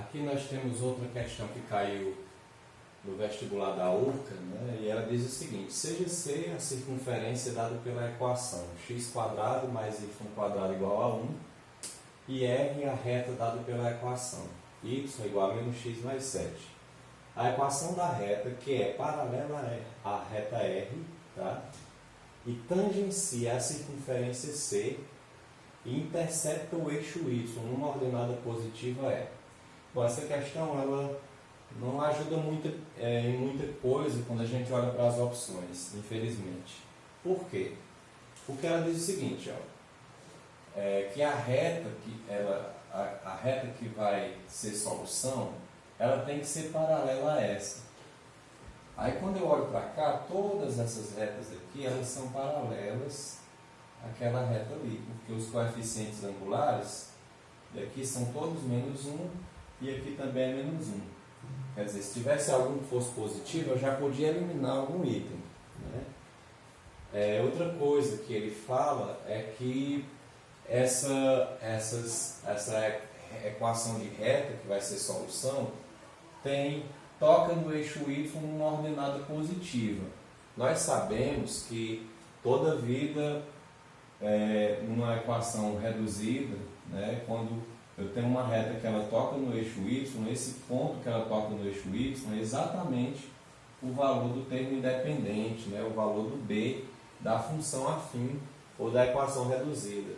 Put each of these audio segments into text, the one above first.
Aqui nós temos outra questão que caiu no vestibular da URCA, né? E ela diz o seguinte: seja C a circunferência dada pela equação x² mais y² igual a 1 e R a reta dada pela equação y igual a menos x mais 7. A equação da reta, que é paralela à reta R, tá? E tangencia a circunferência C e intercepta o eixo y numa ordenada positiva E. Bom, essa questão ela não ajuda muito, em muita coisa quando a gente olha para as opções, infelizmente. Por quê? Porque ela diz o seguinte, ó, que a reta a reta que vai ser solução, ela tem que ser paralela a essa. Aí quando eu olho para cá, todas essas retas aqui, elas são paralelas àquela reta ali, porque os coeficientes angulares daqui são todos menos 1 e aqui também é menos 1. Quer dizer, se tivesse algum que fosse positivo, eu já podia eliminar algum item, né? Outra coisa que ele fala é que essa equação de reta, que vai ser solução, toca no eixo y numa ordenada positiva. Nós sabemos que toda vida, numa equação reduzida, né, quando eu tenho uma reta que ela toca no eixo y, esse ponto que ela toca no eixo y é exatamente o valor do termo independente, né, o valor do b da função afim ou da equação reduzida.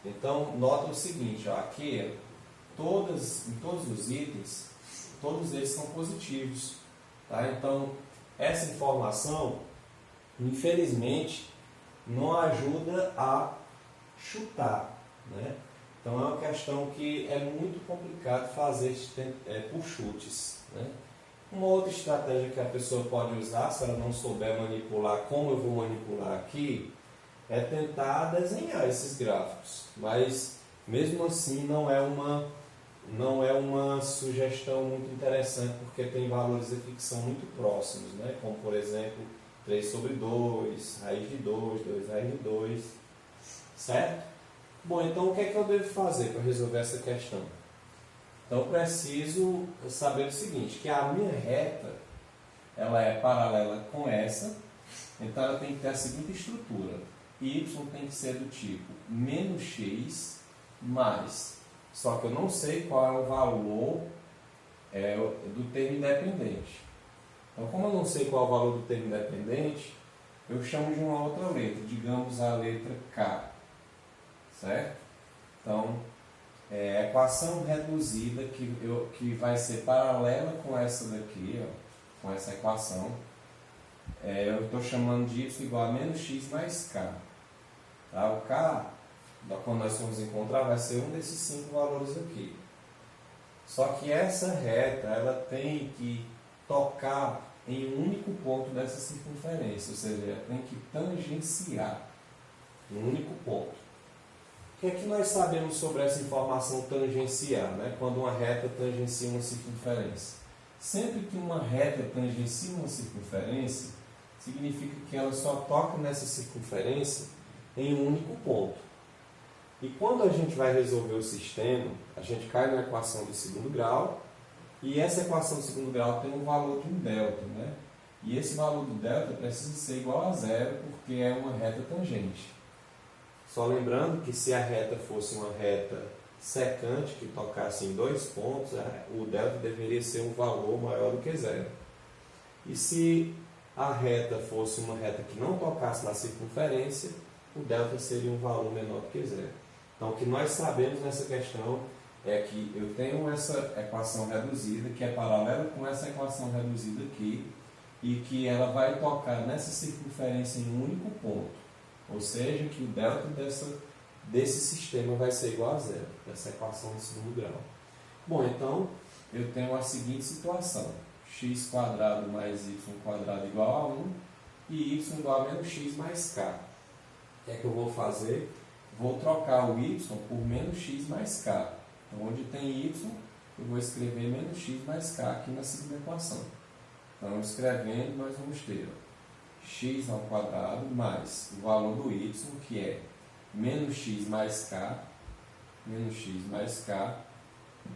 Então, nota o seguinte, ó, aqui, em todos os itens, todos eles são positivos. Tá? Então, essa informação, infelizmente, não ajuda a chutar, né? Então, é uma questão que é muito complicado fazer por chutes, né? Uma outra estratégia que a pessoa pode usar, se ela não souber manipular como eu vou manipular aqui, é tentar desenhar esses gráficos. Mas, mesmo assim, não é uma sugestão muito interessante, porque tem valores aqui que são muito próximos, né? Como, por exemplo, 3/2, raiz de 2, 2 raiz de 2, certo? Bom, então o que é que eu devo fazer para resolver essa questão? Então, eu preciso saber o seguinte, que a minha reta, ela é paralela com essa, então ela tem que ter a seguinte estrutura. Y tem que ser do tipo menos x mais, só que eu não sei qual é o valor do termo independente. Então, como eu não sei qual é o valor do termo independente, eu chamo de uma outra letra, digamos a letra K, certo? Então, a equação reduzida que vai ser paralela com essa daqui, ó, com essa equação, eu estou chamando de y igual a menos x mais k. Tá? O k, quando nós formos encontrar, vai ser um desses 5 valores aqui. Só que essa reta, ela tem que tocar em um único ponto dessa circunferência, ou seja, ela tem que tangenciar um único ponto. O que é que nós sabemos sobre essa informação tangenciar, né? Quando uma reta tangencia uma circunferência? Sempre que uma reta tangencia uma circunferência, significa que ela só toca nessa circunferência em um único ponto. E quando a gente vai resolver o sistema, a gente cai na equação de segundo grau, e essa equação de segundo grau tem um valor de um delta, né? E esse valor do delta precisa ser igual a zero, porque é uma reta tangente. Só lembrando que se a reta fosse uma reta secante, que tocasse em 2 pontos, o delta deveria ser um valor maior do que zero. E se a reta fosse uma reta que não tocasse na circunferência, o delta seria um valor menor do que zero. Então, o que nós sabemos nessa questão é que eu tenho essa equação reduzida, que é paralela com essa equação reduzida aqui, e que ela vai tocar nessa circunferência em um único ponto. Ou seja, que o delta desse sistema vai ser igual a zero, dessa equação de segundo grau. Bom, então, eu tenho a seguinte situação. x² mais y² igual a 1 e y igual a menos x mais k. O que é que eu vou fazer? Vou trocar o y por menos x mais k. Então, onde tem y, eu vou escrever menos x mais k aqui na segunda equação. Então, escrevendo, nós vamos ter x ao quadrado mais o valor do y, que é menos x mais k,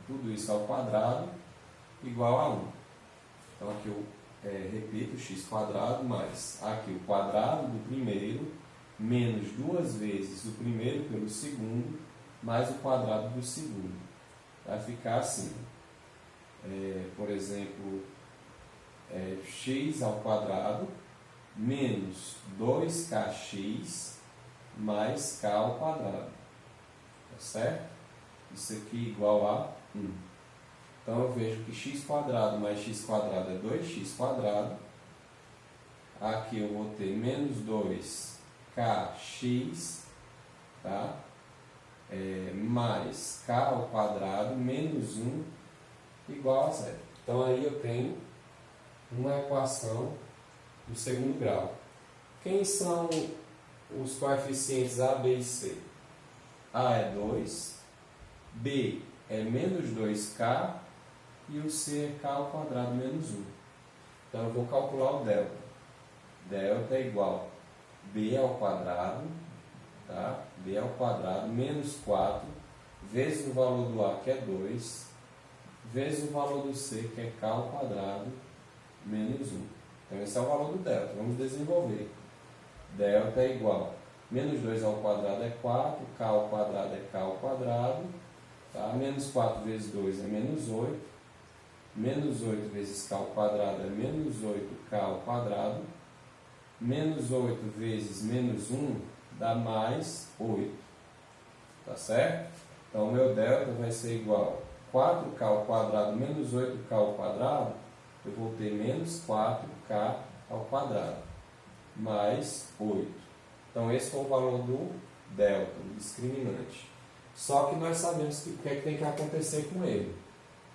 tudo isso ao quadrado, igual a 1. Então aqui eu repito, x² mais aqui o quadrado do primeiro, menos 2 vezes o primeiro pelo segundo, mais o quadrado do segundo. Vai ficar assim, por exemplo, x² menos 2kx mais k². Tá certo? Isso aqui igual a 1. Então eu vejo que x² mais x² é 2x². Aqui eu vou ter menos 2kx, tá? Mais k² menos 1 igual a 0. Então aí eu tenho uma equação do segundo grau. Quem são os coeficientes A, B e C? A é 2, B é menos 2k e o C é k² menos 1. Então eu vou calcular o delta. Delta é igual a B ao quadrado, tá? B ao quadrado menos 4 vezes o valor do A, que é 2, vezes o valor do C, que é k² menos 1. Então esse é o valor do delta. Vamos desenvolver. Delta é igual a menos 2 ao quadrado é 4, k² é k², tá? Menos 4 vezes 2 é menos 8, menos 8 vezes k² é menos 8k², menos 8 vezes menos 1 dá mais 8, tá certo? Então o meu delta vai ser igual a 4k² menos 8k², eu vou ter menos 4k² mais 8. Então esse foi o valor do delta, do discriminante. Só que nós sabemos o que é que tem que acontecer com ele.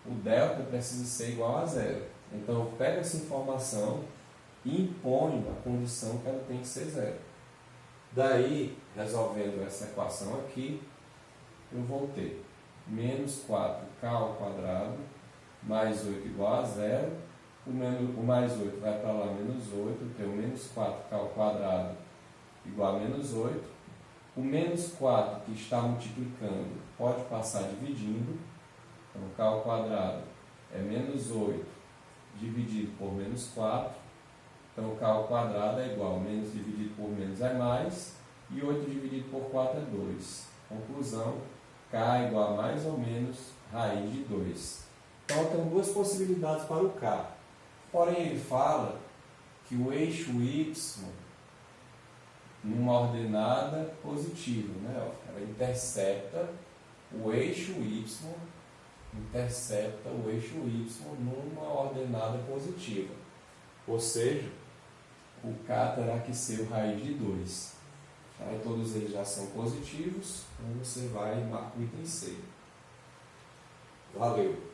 O delta precisa ser igual a 0. Então eu pego essa informação e imponho a condição que ela tem que ser 0. Daí, resolvendo essa equação aqui, eu vou ter menos 4k² mais 8 igual a 0. O mais 8 vai para lá, menos 8. Eu tenho menos 4k² igual a menos 8. O menos 4 que está multiplicando pode passar dividindo. Então, k² é menos 8 dividido por menos 4. Então, k² é igual a menos dividido por menos é mais. E 8 dividido por 4 é 2. Conclusão, k é igual a mais ou menos raiz de 2. Então, eu tenho duas possibilidades para o k. Porém, ele fala que o eixo y, numa ordenada positiva, né? Ela intercepta o eixo y, numa ordenada positiva. Ou seja, o k terá que ser o raiz de 2. Tá? E todos eles já são positivos, então você vai e marca o item C. Valeu!